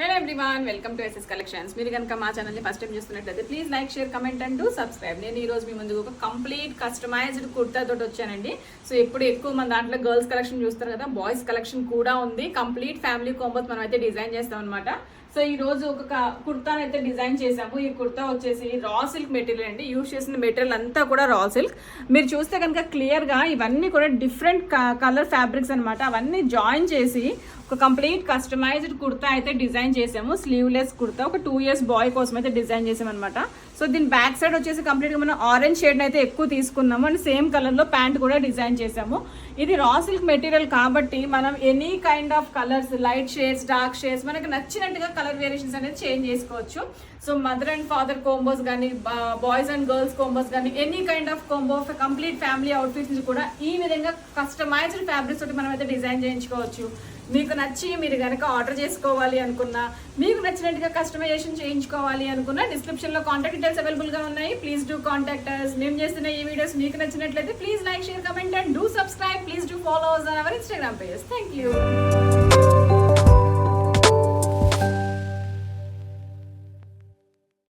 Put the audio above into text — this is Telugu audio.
Hello everyone, welcome to SS collections. మీరు కనుక మా ఛానల్ని ఫస్ట్ టైం చూస్తున్నట్లయితే please like, share, comment and subscribe. నేను ఈ రోజు మీ ముందుకు ఒక కంప్లీట్ కస్టమైజ్డ్ కుర్తా తోటి వచ్చానండి. సో ఇప్పుడు ఎక్కువ మన దాంట్లో గర్ల్స్ కలెక్షన్ చూస్తారు కదా, బాయ్స్ కలెక్షన్ కూడా ఉంది. కంప్లీట్ ఫ్యామిలీ కాంబోస్ మనం అయితే డిజైన్ చేస్తాం అనమాట. సో ఈ రోజు ఒక కుర్తాని అయితే డిజైన్ చేసాము. ఈ కుర్తా వచ్చేసి రా సిల్క్ మెటీరియల్ అండి. యూజ్ చేసిన మెటీరియల్ అంతా కూడా రా సిల్క్. మీరు చూస్తే కనుక క్లియర్ గా ఇవన్నీ కూడా డిఫరెంట్ కలర్ ఫ్యాబ్రిక్స్ అనమాట. అవన్నీ జాయిన్ చేసి ఒక కంప్లీట్ కస్టమైజ్డ్ కుర్తా అయితే డిజైన్ చేసాము. స్లీవ్లెస్ కుర్తా, ఒక 2 years బాయ్ కోసం అయితే డిజైన్ చేసాం అనమాట. సో దీని బ్యాక్ సైడ్ వచ్చేసి కంప్లీట్ గా మనం ఆరెంజ్ షేడ్ అయితే ఎక్కువ తీసుకున్నాము అండ్ సేమ్ కలర్ లో ప్యాంట్ కూడా డిజైన్ చేసాము. ఇది రా సిల్క్ మెటీరియల్ కాబట్టి మనం any kind of colours, light shades, dark shades, మనకి నచ్చినట్టుగా కలర్ వేరియేషన్స్ అనేది చేంజ్ చేసుకోవచ్చు. So mother and father combos కానీ, బాయ్స్ అండ్ గర్ల్స్ కోంబోస్ కానీ, any kind of combo complete family outfits కూడా ఈ విధంగా కస్టమైజ్డ్ ఫ్యాబ్రిక్స్ తోటి మనం అయితే డిజైన్ చేయించుకోవచ్చు. మీకు నచ్చి మీరు కనుక ఆర్డర్ చేసుకోవాలి అనుకున్నా, మీకు నచ్చినట్టుగా కస్టమైజేషన్ చేయించుకోవాలి అనుకున్నా, డిస్క్రిప్షన్ లో కాంటాక్ట్ డీటెయిల్స్ అవైలబుల్ గా ఉన్నాయి. Please do contact us. మేము చేస్తున్న ఈ వీడియోస్ మీకు నచ్చినట్లయితే please like, share, comment and do subscribe. Please do follow us on our Instagram pages. Thank you.